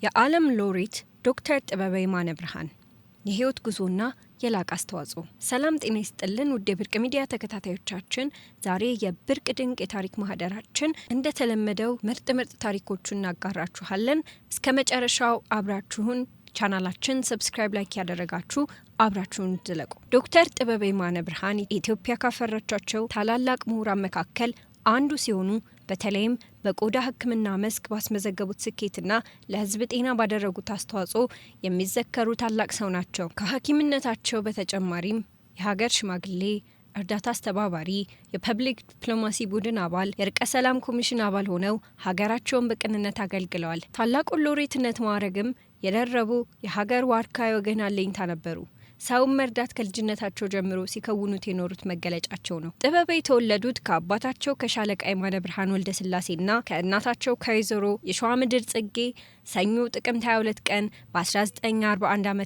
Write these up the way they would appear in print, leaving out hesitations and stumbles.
የዓለም ሎሬት ዶክተር ጥበበ የማነ ብርሃን የህይወት ጉዞና የላቀ አስተዋጽኦ። ሰላም ጤና ይስጥልን ውድ የብርቅ ሚዲያ ተከታታዮቻችን፣ ዛሬ የብርቅ ድንቅ የታሪክ ማህደራችን እንደተለመደው ምርጥ ታሪኮቹን እናጋራችኋለን። እስከ መጨረሻው አብራችሁን ቻናላችን ሰብስክራይብ ላይክ ያደረጋችሁ አብራችሁን ዝለቁ። ዶክተር ጥበበ የማነ ብርሃን ኢትዮጵያ ካፈራቻቸው ታላላቅ ምሁራን መካከል አንዱ ሲሆኑ በተለይም በቆዳ ሕክምና መስክ ባስመዘገቡት ስኬትና ለህዝብ ጤና ባደረጉት አስተዋጽኦ የሚዘከሩ ታላቅ ሰው ናቸው። ከሐኪምነታቸው በተጨማሪም የሀገር ሽማግሌ፣ እርዳታ አስተባባሪ፣ የፐብሊክ ዲፕሎማሲ ቡድን አባል፣ የእርቀ ሰላም ኮሚሽን አባል ሆነው ሀገራቸውን በቅንነት አገልግለዋል። ታላቁን ሎሬትነት ማዕረግም የደረቡ የሀገር ዋርካ የወገን አለኝታ ነበሩ። ሰውን መርዳት ከልጅነታቸው ጀምሮ ሲከውኑት የኖሩት መገለጫቸው ነው። ጥበበ የተወለዱት ከአባታቸው ከሻለቃ የማነ ብርሃን ወልደ ስላሴና ከእናታቸው ከወይዘሮ የሸዋምድር ጽጌ ሰኞ ጥቅምት 22 ቀን በ1941 ዓ.ም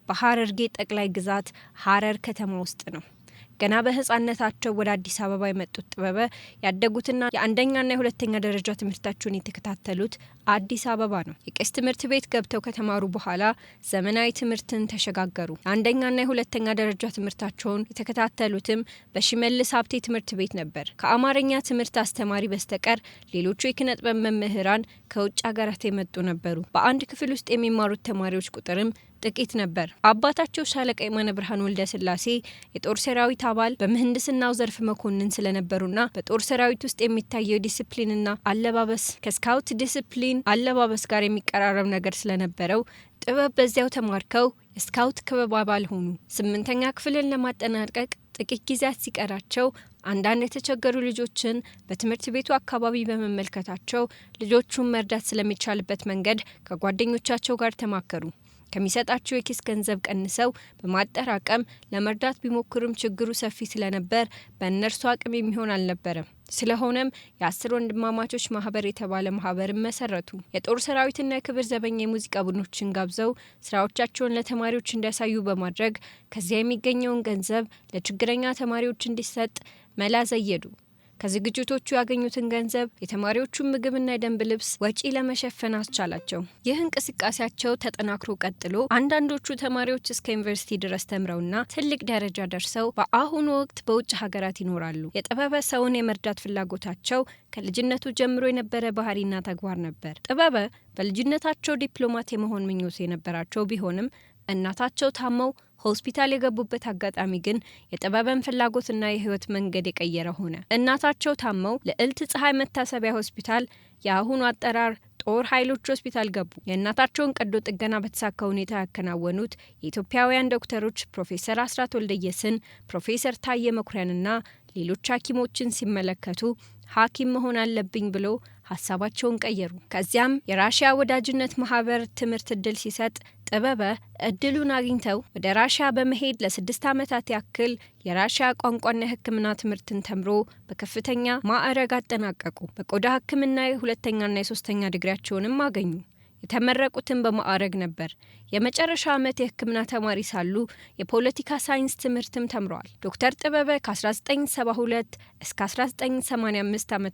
በሐረርጌ ጠቅላይ ግዛት ሐረር ከተማ ውስጥ ነው። ገና በህፃነታቸው ወደ አዲስ አበባ የመጡት ጥበበ ያደጉትና የአንደኛና የሁለተኛ ደረጃ ትምህርታቸውን የተከታተሉት አዲስ አበባ ነው። የቄስ ትምህርት ቤት ገብተው ከተማሩ በኋላ ዘመናዊ ትምህርትን ተሸጋገሩ። የአንደኛና የሁለተኛ ደረጃ ትምህርታቸውን የተከታተሉትም በሽመልስ ሀብቴ ትምህርት ቤት ነበር። ከአማርኛ ትምህርት አስተማሪ በስተቀር ሌሎቹ የኪነ ጥበብ መምህራን ከውጭ ሀገራት የመጡ ነበሩ። በአንድ ክፍል ውስጥ የሚማሩት ተማሪዎች ቁጥርም ጥቂት ነበር። አባታቸው ሻለቃ የማነ ብርሃን ወልደ ስላሴ የጦር ሰራዊት አባል በምህንድስናው ዘርፍ መኮንን ስለነበሩና በጦር ሰራዊት ውስጥ የሚታየው ዲሲፕሊንና አለባበስ ከስካውት ዲሲፕሊን አለባበስ ጋር የሚቀራረብ ነገር ስለነበረው ጥበብ በዚያው ተማርከው የስካውት ክበብ አባል ሆኑ። 8ኛ ክፍልን ለማጠናቀቅ ጥቂት ጊዜያት ሲቀራቸው አንዳንድ የተቸገሩ ልጆችን በትምህርት ቤቱ አካባቢ በመመልከታቸው ልጆቹን መርዳት ስለሚቻልበት መንገድ ከጓደኞቻቸው ጋር ተማከሩ። ከሚሰጣቸው የኪስ ገንዘብ ቀንሰው በማጠራቀም ለመርዳት ቢሞክሩም ችግሩ ሰፊ ስለነበር በእነርሱ አቅም የሚሆን አልነበረም። ስለሆነም የ10 ወንድማማቾች ማህበር የተባለ ማህበርን መሰረቱ። የጦር ሰራዊትና የክብር ዘበኛ የሙዚቃ ቡድኖችን ጋብዘው ስራዎቻቸውን ለተማሪዎች እንዲያሳዩ በማድረግ ከዚያ የሚገኘውን ገንዘብ ለችግረኛ ተማሪዎች እንዲሰጥ መላ ዘየዱ። ከዝግጅቶቹ ያገኙትን ገንዘብ የተማሪዎቹን ምግብና የደንብ ልብስ ወጪ ለመሸፈን አስቻላቸው። ይህ እንቅስቃሴያቸው ተጠናክሮ ቀጥሎ አንዳንዶቹ ተማሪዎች እስከ ዩኒቨርሲቲ ድረስ ተምረውና ትልቅ ደረጃ ደርሰው በአሁኑ ወቅት በውጭ ሀገራት ይኖራሉ። የጥበበ ሰውን የመርዳት ፍላጎታቸው ከልጅነቱ ጀምሮ የነበረ ባህሪና ተግባር ነበር። ጥበበ በልጅነታቸው ዲፕሎማት የመሆን ምኞት የነበራቸው ቢሆንም እናታቸው ታመው ሆስፒታል የገቡበት አጋጣሚ ግን የጥበበን ፍላጎትና የህይወት መንገድ የቀየረ ሆነ። እናታቸው ታመው ልዕልት ፀሐይ መታሰቢያ ሆስፒታል የአሁኑ አጠራር ጦር ኃይሎች ሆስፒታል ገቡ። የእናታቸውን ቀዶ ጥገና በተሳካ ሁኔታ ያከናወኑት የኢትዮጵያውያን ዶክተሮች ፕሮፌሰር አስራት ወልደየስን፣ ፕሮፌሰር ታየ መኩሪያንና ሌሎች ሐኪሞችን ሲመለከቱ ሐኪም መሆን አለብኝ ብሎ ሀሳባቸውን ቀየሩ። ከዚያም የራሽያ ወዳጅነት ማህበር ትምህርት እድል ሲሰጥ ጥበበ እድሉን አግኝተው ወደ ራሽያ በመሄድ ለ6 ዓመታት ያክል የራሽያ ቋንቋና የሕክምና ትምህርትን ተምሮ በከፍተኛ ማዕረግ አጠናቀቁ። በቆዳ ሕክምና የ2ኛና የ3ኛ ዲግሪያቸውንም አገኙ። የተመረቁትን በማዕረግ ነበር። የመጨረሻ ዓመት የሕክምና ተማሪ ሳሉ የፖለቲካ ሳይንስ ትምህርትም ተምረዋል። ዶክተር ጥበበ ከ1972 እስከ 1985 ዓ.ም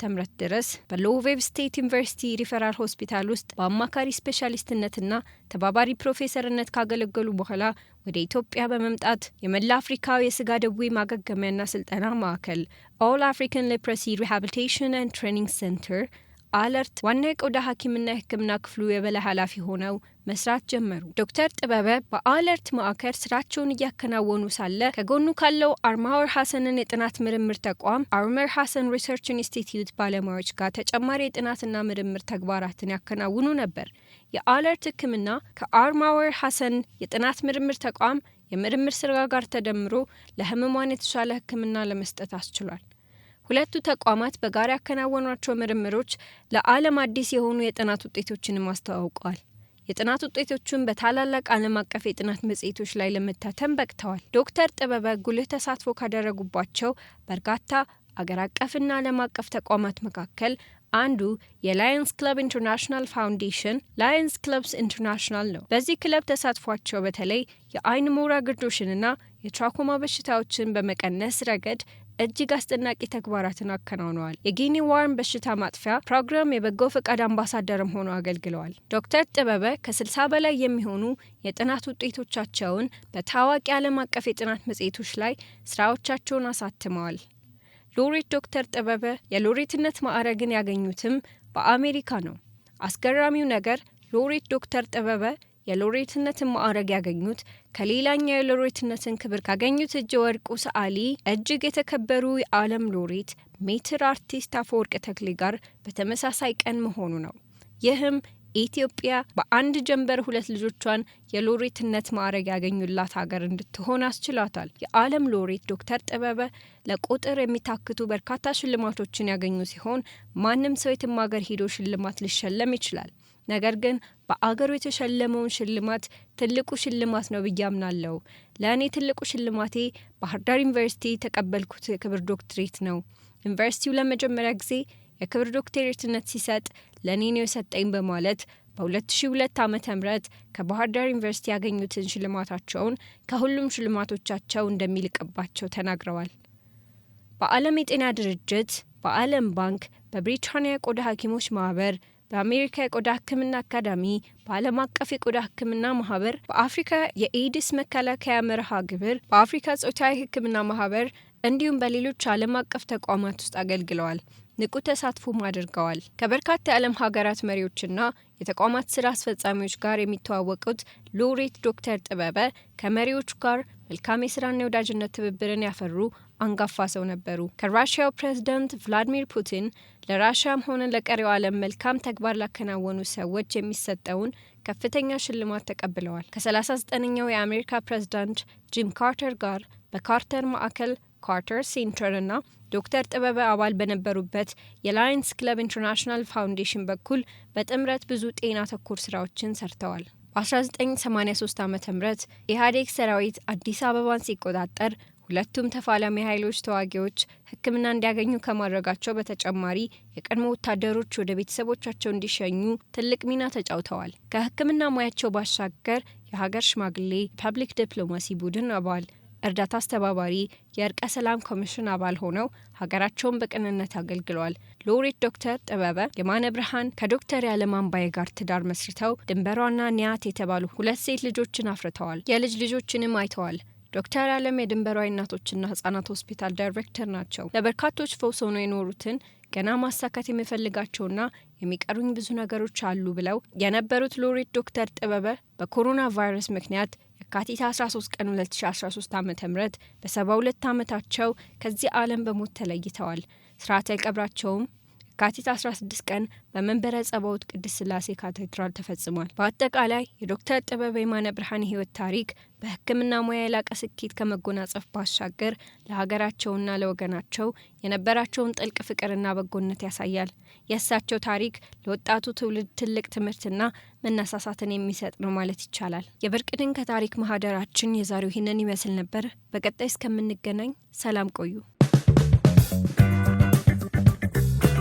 ድረስ በሎቬቭ ስቴት ዩኒቨርሲቲ ሪፈራል ሆስፒታል ውስጥ በአማካሪ ስፔሻሊስትነትና ተባባሪ ፕሮፌሰርነት ካገለገሉ በኋላ ወደ ኢትዮጵያ በመምጣት የመላ አፍሪካ የስጋ ደዌ ማገገሚያና ስልጠና ማዕከል ኦል አፍሪካን ሌፕረሲ ሪሃቢሊቴሽን ኤንድ ትሬኒንግ ሴንተር አለርት ዋና የቆዳ ሐኪምና የሕክምና ክፍሉ የበላይ ኃላፊ ሆነው መስራት ጀመሩ። ዶክተር ጥበበ በአለርት ማዕከል ስራቸውን እያከናወኑ ሳለ ከጎኑ ካለው አርማወር ሐሰንን የጥናት ምርምር ተቋም አርመር ሐሰን ሪሰርች ኢንስቲትዩት ባለሙያዎች ጋር ተጨማሪ የጥናትና ምርምር ተግባራትን ያከናውኑ ነበር። የአለርት ሕክምና ከአርማወር ሐሰን የጥናት ምርምር ተቋም የምርምር ስራ ጋር ተደምሮ ለህመሟን የተሻለ ሕክምና ለመስጠት አስችሏል። ሁለቱ ተቋማት በጋራ ያከናወኗቸው ምርምሮች ለዓለም አዲስ የሆኑ የጥናት ውጤቶችንም አስተዋውቀዋል። የጥናት ውጤቶቹን በታላላቅ ዓለም አቀፍ የጥናት መጽሔቶች ላይ ለመታተም በቅተዋል። ዶክተር ጥበበ ጉልህ ተሳትፎ ካደረጉባቸው በርካታ አገር አቀፍና ዓለም አቀፍ ተቋማት መካከል አንዱ የላየንስ ክለብ ኢንተርናሽናል ፋውንዴሽን ላየንስ ክለብስ ኢንተርናሽናል ነው። በዚህ ክለብ ተሳትፏቸው በተለይ የአይን ሞራ ግርዶሽንና የትራኮማ በሽታዎችን በመቀነስ ረገድ እጅግ አስደናቂ ተግባራትን አከናውነዋል። የጊኒ ዋርም በሽታ ማጥፊያ ፕሮግራም የበጎ ፈቃድ አምባሳደርም ሆነው አገልግለዋል። ዶክተር ጥበበ ከ60 በላይ የሚሆኑ የጥናት ውጤቶቻቸውን በታዋቂ ዓለም አቀፍ የጥናት መጽሔቶች ላይ ስራዎቻቸውን አሳትመዋል። ሎሬት ዶክተር ጥበበ የሎሬትነት ማዕረግን ያገኙትም በአሜሪካ ነው። አስገራሚው ነገር ሎሬት ዶክተር ጥበበ የሎሬትነትን ማዕረግ ያገኙት ከሌላኛው የሎሬትነትን ክብር ካገኙት እጅ ወርቁ ሰዓሊ እጅግ የተከበሩ የዓለም ሎሬት ሜትር አርቲስት አፈወርቅ ተክሌ ጋር በተመሳሳይ ቀን መሆኑ ነው። ይህም ኢትዮጵያ በአንድ ጀንበር 2 ልጆቿን የሎሬትነት ማዕረግ ያገኙላት ሀገር እንድትሆን አስችሏታል። የዓለም ሎሬት ዶክተር ጥበበ ለቁጥር የሚታክቱ በርካታ ሽልማቶችን ያገኙ ሲሆን ማንም ሰው የትም ሀገር ሄዶ ሽልማት ሊሸለም ይችላል። ነገር ግን በአገሩ የተሸለመውን ሽልማት ትልቁ ሽልማት ነው ብዬ አምናለሁ። ለእኔ ትልቁ ሽልማቴ ባህር ዳር ዩኒቨርሲቲ የተቀበልኩት የክብር ዶክትሬት ነው። ዩኒቨርሲቲው ለመጀመሪያ ጊዜ የክብር ዶክትሬትነት ሲሰጥ ለእኔ ነው የሰጠኝ በማለት በ2002 ዓ.ም ከባህር ዳር ዩኒቨርሲቲ ያገኙትን ሽልማታቸውን ከሁሉም ሽልማቶቻቸው እንደሚልቅባቸው ተናግረዋል። በዓለም የጤና ድርጅት፣ በዓለም ባንክ፣ በብሪታንያ የቆዳ ሐኪሞች ማህበር፣ በአሜሪካ የቆዳ ሕክምና አካዳሚ፣ በዓለም አቀፍ የቆዳ ሕክምና ማህበር፣ በአፍሪካ የኤድስ መከላከያ መርሃ ግብር፣ በአፍሪካ ጾታዊ ሕክምና ማህበር እንዲሁም በሌሎች ዓለም አቀፍ ተቋማት ውስጥ አገልግለዋል። ንቁ ተሳትፎም አድርገዋል። ከበርካታ የዓለም ሀገራት መሪዎችና የተቋማት ስራ አስፈጻሚዎች ጋር የሚተዋወቁት ሎሬት ዶክተር ጥበበ ከመሪዎቹ ጋር መልካም የስራና የወዳጅነት ትብብርን ያፈሩ አንጋፋ ሰው ነበሩ። ከራሽያው ፕሬዝዳንት ቭላዲሚር ፑቲን ለራሽያም ሆነ ለቀሪው ዓለም መልካም ተግባር ላከናወኑ ሰዎች የሚሰጠውን ከፍተኛ ሽልማት ተቀብለዋል። ከ39ኛው የአሜሪካ ፕሬዝዳንት ጂም ካርተር ጋር በካርተር ማዕከል ካርተር ሴንተር እና ዶክተር ጥበበ አባል በነበሩበት የላየንስ ክለብ ኢንተርናሽናል ፋውንዴሽን በኩል በጥምረት ብዙ ጤና ተኮር ስራዎችን ሰርተዋል። በ1983 ዓ.ም ኢህአዴግ ሰራዊት አዲስ አበባን ሲቆጣጠር ሁለቱም ተፋላሚ ኃይሎች ተዋጊዎች ሕክምና እንዲያገኙ ከማድረጋቸው በተጨማሪ የቀድሞ ወታደሮች ወደ ቤተሰቦቻቸው እንዲሸኙ ትልቅ ሚና ተጫውተዋል። ከሕክምና ሙያቸው ባሻገር የሀገር ሽማግሌ፣ ፐብሊክ ዲፕሎማሲ ቡድን አባል፣ እርዳታ አስተባባሪ፣ የእርቀ ሰላም ኮሚሽን አባል ሆነው ሀገራቸውን በቅንነት አገልግለዋል። ሎሬት ዶክተር ጥበበ የማነ ብርሃን ከዶክተር ያለም አምባዬ ጋር ትዳር መስርተው ድንበሯና ኒያት የተባሉ 2 ሴት ልጆችን አፍርተዋል። የልጅ ልጆችንም አይተዋል። ዶክተር ያለም የድንበሯ እናቶችና ህጻናት ሆስፒታል ዳይሬክተር ናቸው። ለበርካቶች ፈውስ ሆነው የኖሩትን ገና ማሳካት የሚፈልጋቸውና የሚቀሩኝ ብዙ ነገሮች አሉ ብለው የነበሩት ሎሬት ዶክተር ጥበበ በኮሮና ቫይረስ ምክንያት የካቲት 13 ቀን 2013 ዓ.ም በ72 ዓመታቸው ከዚህ ዓለም በሞት ተለይተዋል። ስርዓተ ቀብራቸውም የካቲት 16 ቀን በመንበረ ጸባዖት ቅድስት ሥላሴ ካቴድራል ተፈጽሟል። በአጠቃላይ የዶክተር ጥበበ የማነ ብርሃን ህይወት ታሪክ በሕክምና ሙያ የላቀ ስኬት ከመጎናጸፍ ባሻገር ለሀገራቸውና ለወገናቸው የነበራቸውን ጥልቅ ፍቅርና በጎነት ያሳያል። የእሳቸው ታሪክ ለወጣቱ ትውልድ ትልቅ ትምህርትና መነሳሳትን የሚሰጥ ነው ማለት ይቻላል። የብርቅ ድንቅ ታሪክ ማህደራችን የዛሬው ይህንን ይመስል ነበር። በቀጣይ እስከምንገናኝ ሰላም ቆዩ።